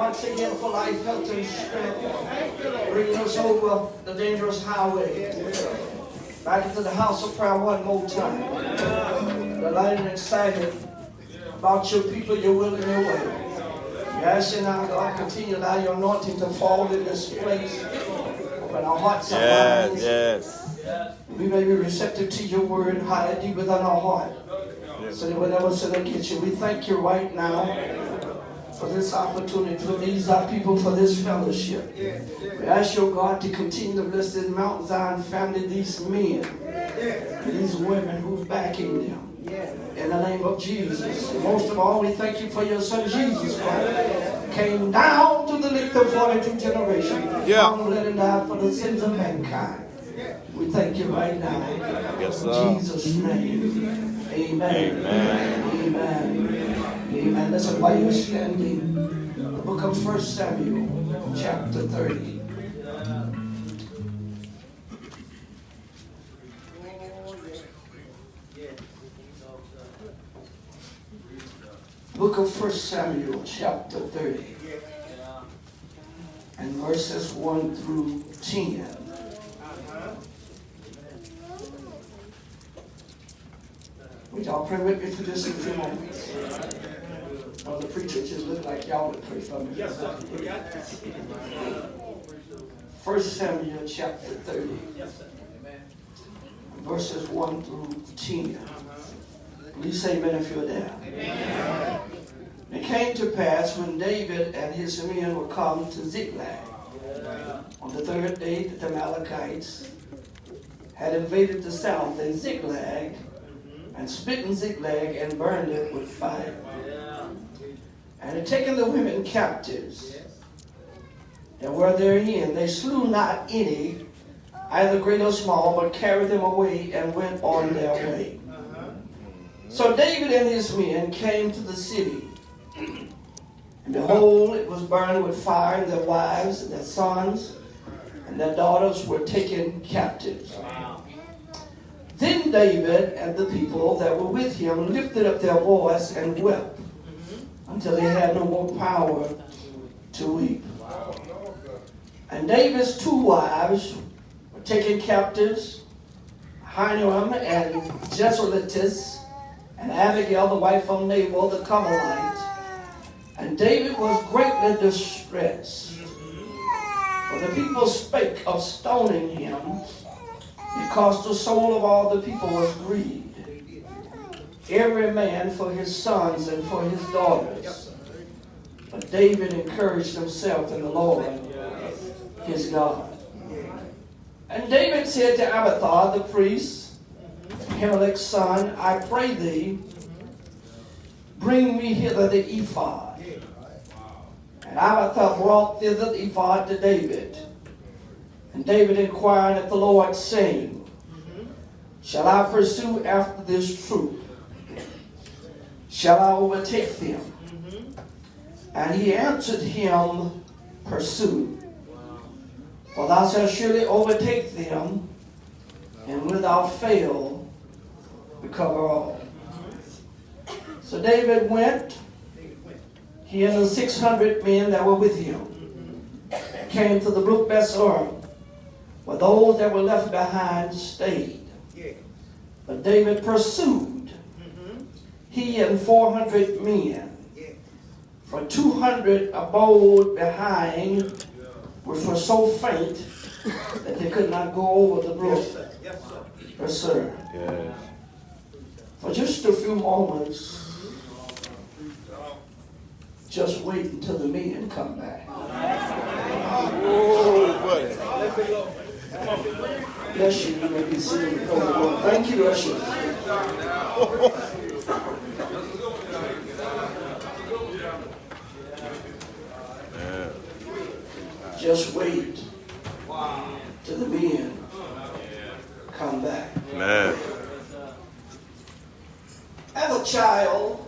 once again for life, health, and strength. Bringing us over the dangerous highway. Back into the house of prayer one more time. Delighted and excited about your people, your will, and your way. We ask you now, God, continue to allow your anointing to fall in this place. Open our hearts and minds. Yes. We may be receptive to your word, hide it deep within our heart. So that we'll never sin against you. We thank you right now for this opportunity, for these our people, for this fellowship. We ask your God to continue to bless this Mount Zion family, these men, and these women who's backing them. In the name of Jesus. And most of all, we thank you for your son Jesus Christ. Came down to the length of 42 generations. Come, let him die for the sins of mankind. We thank you right now. Yes, sir. In Jesus' name. Amen. Amen. Amen. Amen. Listen, while you're standing, the book of 1 Samuel, chapter 30. Book of 1 Samuel, chapter 30. And verses 1 through 10. Would y'all pray with me for this in a few moments? Well, the preacher just looked like y'all would pray for me. Yes, sir. 1 Samuel chapter 30. Yes, sir. Verses 1 through 10. Please say amen if you're there. Amen. It came to pass when David and his men were come to Ziklag on the third day that the Amalekites had invaded the south in Ziklag, and smitten Ziklag and burned it with fire. And had taken the women captives that were therein. They slew not any, either great or small, but carried them away and went on their way. So David and his men came to the city. And behold, it was burned with fire, and their wives and their sons and their daughters were taken captives. Then David and the people that were with him lifted up their voice and wept until they had no more power to weep. And David's two wives were taken captives, Ahinoam and Jezreelites, and Abigail, the wife of Nabal the Carmelite. And David was greatly distressed, for the people spake of stoning him, because the soul of all the people was grieved, every man for his sons and for his daughters. But David encouraged himself in the Lord, his God. And David said to Abiathar the priest, Ahimelech's son, I pray thee, bring me hither the ephod. And Abiathar brought thither the ephod to David. And David inquired at the Lord, saying, shall I pursue after this troop? Shall I overtake them? And he answered him, pursue. For thou shalt surely overtake them, and without fail recover all. So David went, he and the 600 men that were with him, came to the brook Besor, where those that were left behind stayed. But David pursued, he and 400 men. For 200 abode behind, which were so faint that they could not go over the brook. Yes, sir. Yes. For just a few moments, just wait until the men come back. Oh, buddy. Bless you, you may be seated. Thank you, Usher. Just wait till the men come back. Man. As a child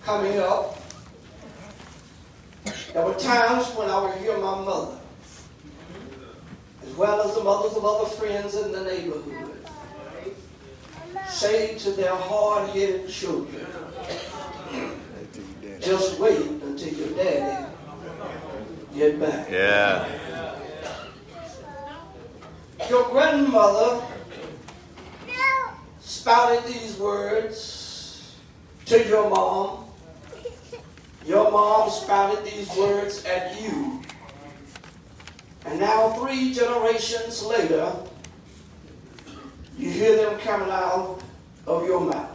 coming up, there were times when I would hear my mother, as well as the mothers of other friends in the neighborhood, say to their hard-headed children, just wait until your dad get back. Yeah. Your grandmother spouted these words to your mom. Your mom spouted these words at you. And now 3 generations later, you hear them coming out of your mouth.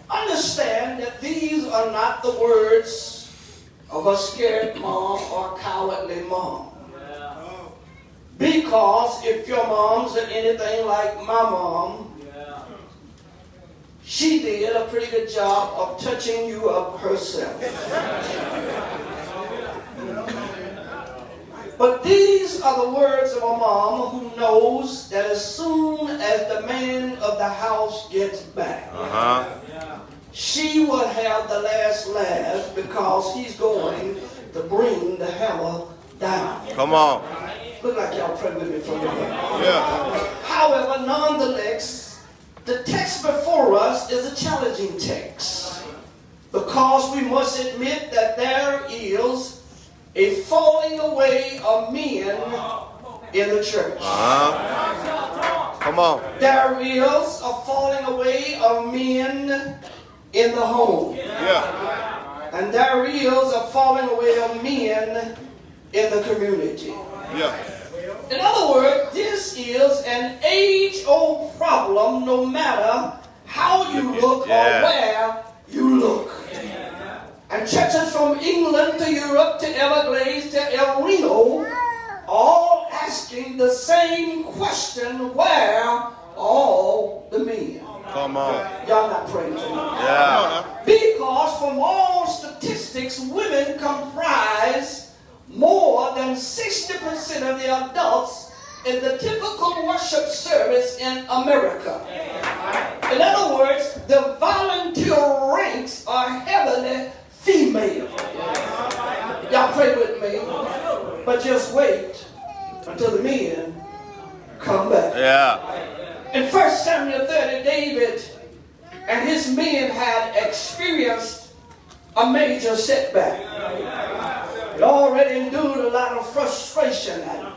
Understand that these are not the words of a scared mom or cowardly mom. Because if your moms are anything like my mom, she did a pretty good job of touching you up herself. But these are the words of a mom who knows that as soon as the man of the house gets back, she will have the last laugh because he's going to bring the hammer down. Come on. Look like y'all pray with me for a minute. Yeah. However, nonetheless, the text before us is a challenging text because we must admit that there is a falling away of men in the church. Come on. There is a falling away of men in the home. Yeah. And there is a falling away of men in the community. Yeah. In other words, this is an age-old problem no matter how you look or where you look. And churches from England to Europe to Everglades to El Reno all asking the same question, where are all the men? Come on. Y'all not praying for me. Yeah. Because from all statistics, women comprise more than 60% of the adults in the typical worship service in America. In other words, the volunteer ranks are heavily female. Y'all pray with me. But just wait until the men come back. Yeah. In 1 Samuel 30, David and his men had experienced a major setback. It already endured a lot of frustration. And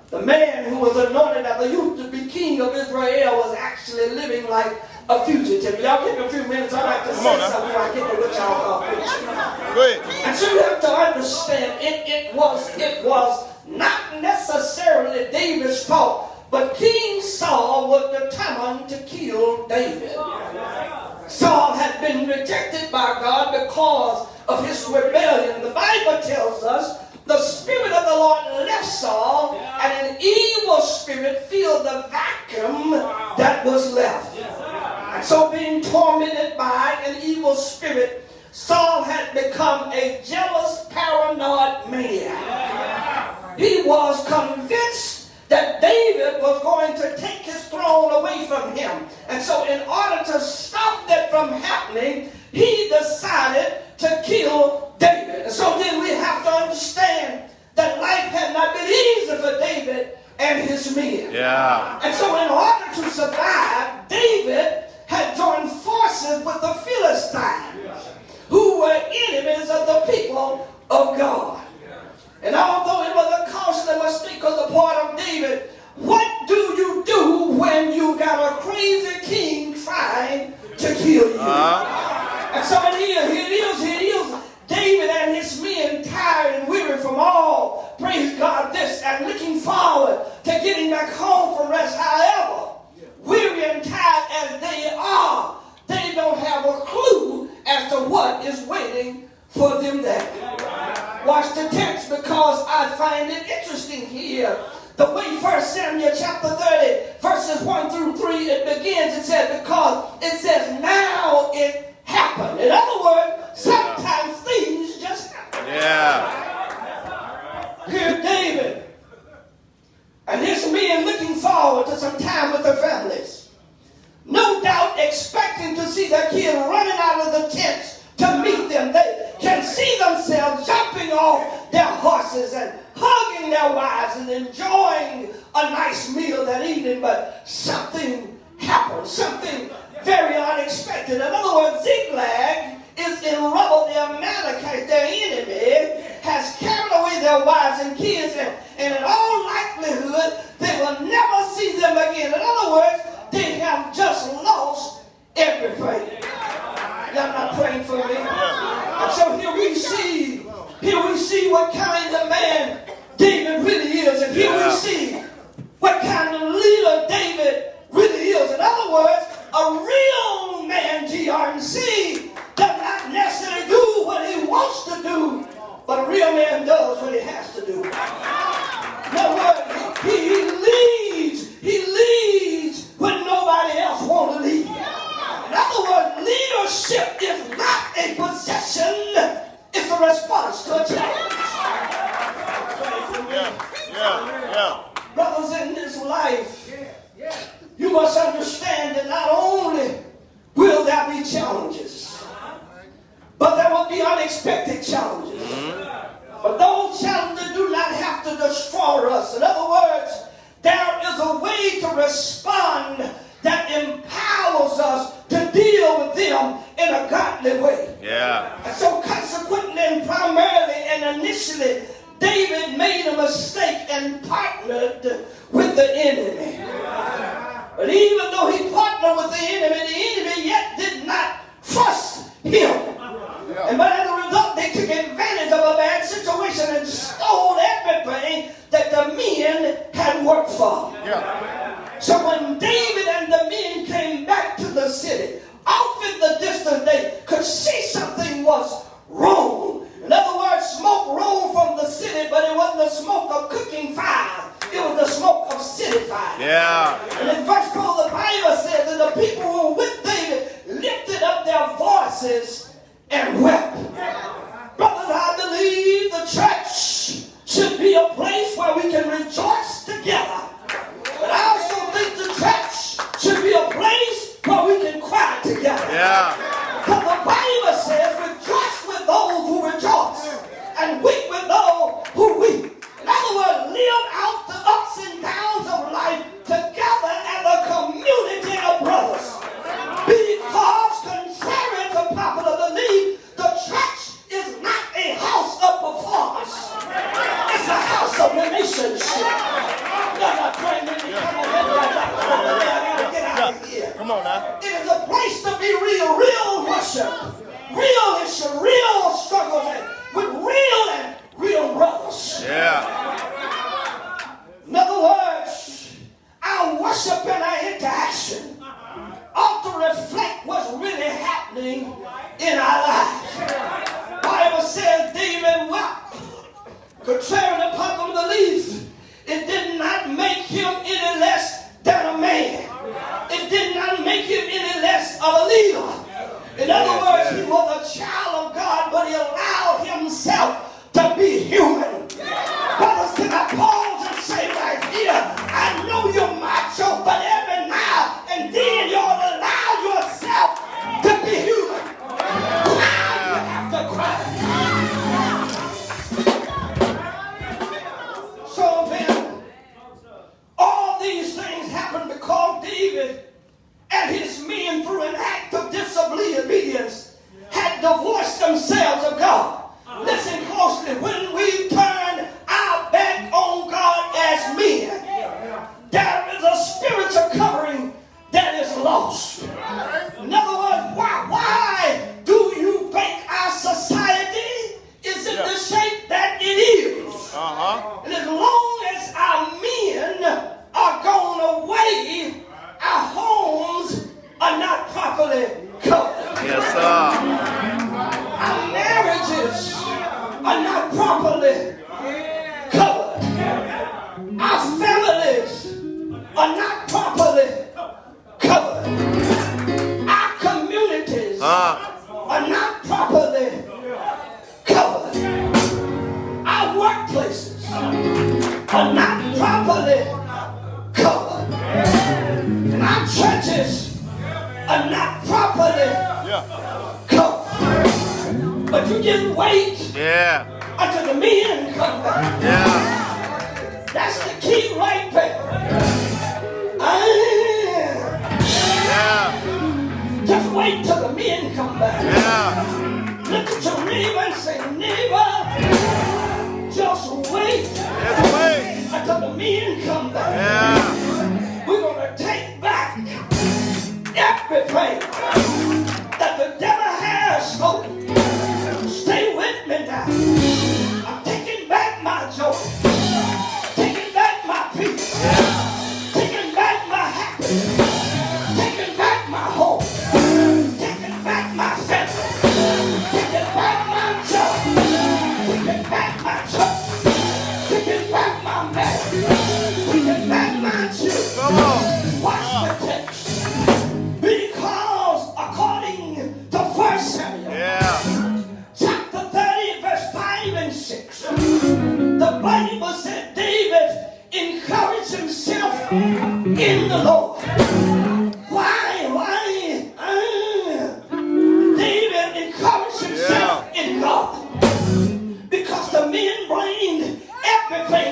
the man who was anointed as the youth to be king of Israel was actually living like a fugitive. Y'all give me a few minutes. I'd like to say something before I get to what y'all are preaching. Go ahead. And so you have to understand, it was not necessarily David's fault. But King Saul was determined to kill David. Saul had been rejected by God because of his rebellion. The Bible tells us the Spirit of the Lord left Saul and an evil spirit filled the vacuum that was left. And so being tormented by an evil spirit, Saul had become a jealous, paranoid man. He was convinced that David was going to take his throne away from him. And so in order to stop that from happening, he decided to kill David. And so then we have to understand that life had not been easy for David and his men. Yeah. And so in order to survive, David had joined forces with the Philistines, who were enemies of the people of God. And although it was a costly mistake on the part of David, what do you do when you got a crazy king trying to kill you? And so here it is. David and his men tired and weary from all, praise God, this, and looking forward to getting back home for rest. However, weary and tired as they are, they don't have a clue as to what is waiting for them there. Watch the text because I find it interesting here. The way 1 Samuel chapter 30, verses 1 through 3, it begins, it says, because it says, now it happened. In other words, sometimes things just happen. Yeah. Here David and his men looking forward to some time with their families. No doubt expecting to see their kid running out of the tents to meet them. They can see themselves jumping off their horses and hugging their wives and enjoying a nice meal that evening, but something happened, something very unexpected. In other words, Ziklag is in rubble. The Amalekite, their enemy, has captured we see what kind of man David really is. And here we see what kind of leader David really is. In other words, a real man, GRC, does not necessarily do what he wants to do, but a real man does what he has to do. In other words, he leads when nobody else wants to lead. In other words, leadership is not a possession, it's a response to a challenge. Brothers, in this life, you must understand that not only will there be challenges, but there will be unexpected challenges. But those challenges do not have to destroy us. In other words, there is a way to respond that empowers us to deal with them in a godly way. And so consequently and primarily and initially, David made a mistake and partnered with the enemy. But even though he partnered with the enemy yet did not trust him. And but as a result, they took advantage of a bad situation and stole everything that the men had worked for. So when David and the men came back to the city, off in the distance they could see something was wrong. In other words, smoke rolled from the city, but it wasn't the smoke of cooking fire. It was the smoke of city fire. And in verse 4, the Bible says that the people who were with David lifted up their voices and wept. Brothers, I believe the church should be a place where we can rejoice together. But I also think the church should be a place where we can cry together. Because the Bible says, rejoice with those who rejoice and weep with those who weep. In other words, live out the ups and downs of life together as a community of brothers. Because contrary to popular belief, the church is not a house of performance. It's a house of relationship. You're not praying with me. Come on, I gotta get out of here. Come on now. It is a place to be real worship, real issue, real struggles, with real brothers. In other words, our worship and our interaction ought to reflect what's really happening in our lives. The Bible says David wept. Contrary to popular belief, it did not make him any less than a man. It did not make him any less of a leader. In other words, he was a child of God, but he allowed himself to be human. Brothers, can I pause and say right here, I know you're macho, but every now and then you ought to allow yourself to be human. Cry, you have to cry. So then, all these things happened because David and his men, through an act of disobedience, had divorced themselves of God. Listen closely. When we turn our back on God as men, there is a spiritual covering that is lost. In other words, why do you think our society is in the shape that it is? And as long as our men are gone away, our homes are not properly covered. Our marriages are not properly covered. Our families are not properly covered. Our communities are not properly covered. Our workplaces are not properly covered. And our churches are not properly covered. But you just wait until the men come back. That's the key right there. Just wait till the men come back. Look at your neighbor and say, neighbor, just wait until the men come back. We're going to take back everything that the devil has stolen. Stay with me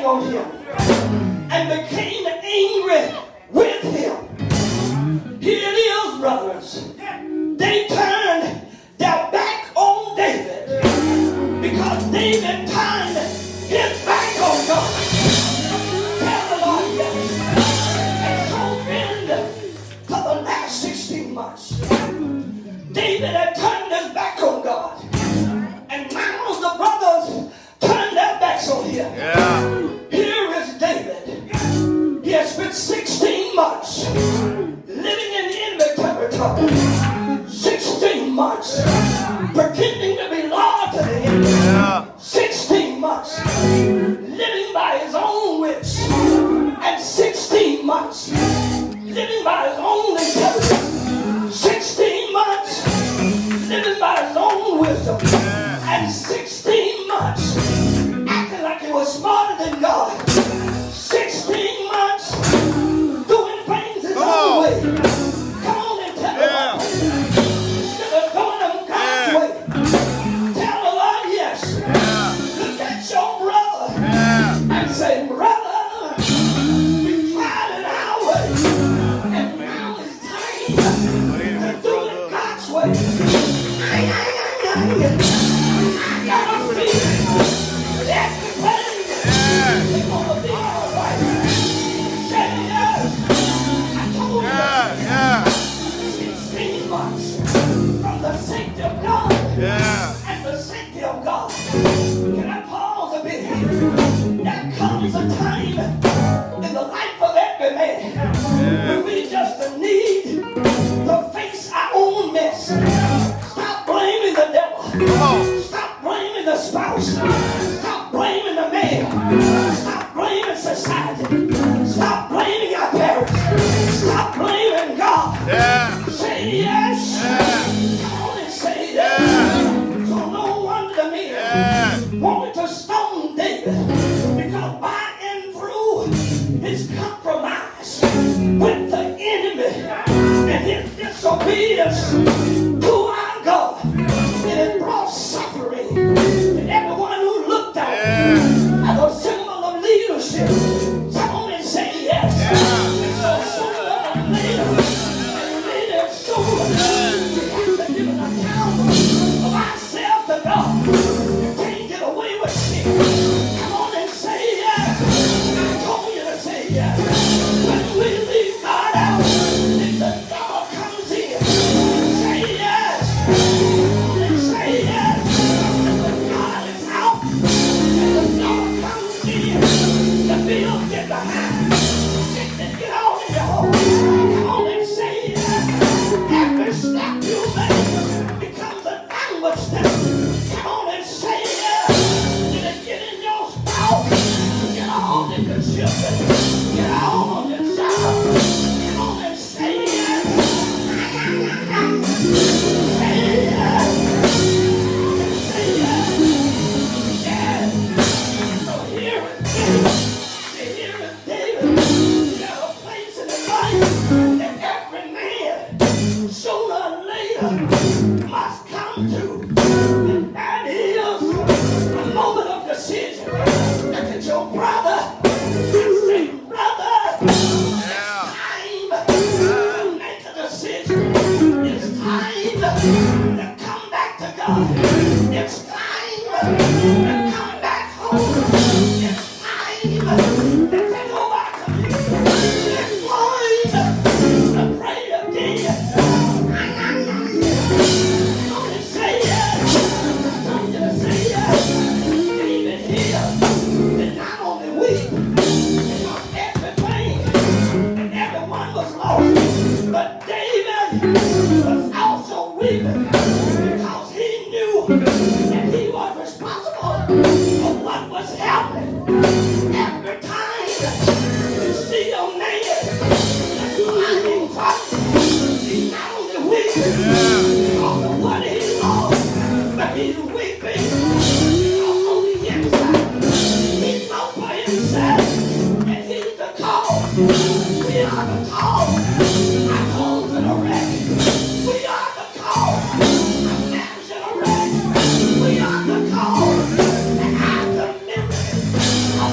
hang on him and became angry with him. Here it is, brothers. They turned their back on David because David turned his back on God. Tell the Lord yes. And so been for the last 16 months. David had turned his back on God. And now the brothers turned their backs on him. Yeah. Here is David. He has spent 16 months living in enemy territory. 16 months pretending to be loyal to the enemy. Yeah. 16 months living by his own wits. And 16 months living by his own intelligence. 16 months living by his own wisdom. And 16 months acting like he was smarter than God. 16 months doing things his own way. Come on and tell Yeah. the Lord. Instead of doing them God's way. Tell the Lord yes. Look at your brother and say, brother, we tried it our way. And now it's time to do it God's way. I got a feeling that everything is going to be all right. Say yes. I told you 16 months from the safety of God and the safety of God. Can I pause a bit here? There comes a time in the life of every man when we just need to face our own mess. Stop blaming the devil. Stop blaming the spouse. Stop blaming the man. Stop blaming society. Stop blaming our parents. Stop blaming God. Say yes. Come on and say yes. So no wonder the men wanted to stone David because by and through his compromise with the enemy and his disobedience to our God, it has brought suffering to everyone who looked at him as a symbol of leadership. Come on and say yes. It's a symbol of leader. And later soon we have to give an account of ourselves to God. You can't get away with sin. Come on and say yes. I told you to say yes. When we leave God out, if the devil comes in, say yes. Say yes. When God is out and the devil comes in, the bill get behind. Sickness get all in your home. Come on and say yes. Every step you make becomes a downward step. Come on and say yes. Did it get in your spouse? Get on in your children. Get on your job. Come on and say yes. Say yes. Say yes. Yes. So here is David. He had a place in his life that every man sooner or later must come to. And that is a moment of decision. Look at your brother and say, brother, it's time to make a decision. It's time to come back to God. It's time to come back home. It's time to take over our community. It's time to pray again. Come on and say yes. I told you to say yes. David here did not only weep because everything and everyone was lost, but David was also weeping because he knew that he was responsible for what was happening. Every time you see a man that's lying from, he's not only weeping because of what he lost, but he's weeping because on the inside he knows for himself and he's the cause. We are the cause. Our homes in a wreck. We are the cause. Our marriage in a wreck. We are the cause. And our community of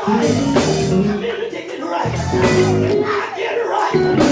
right. I'm addicted right. I get right.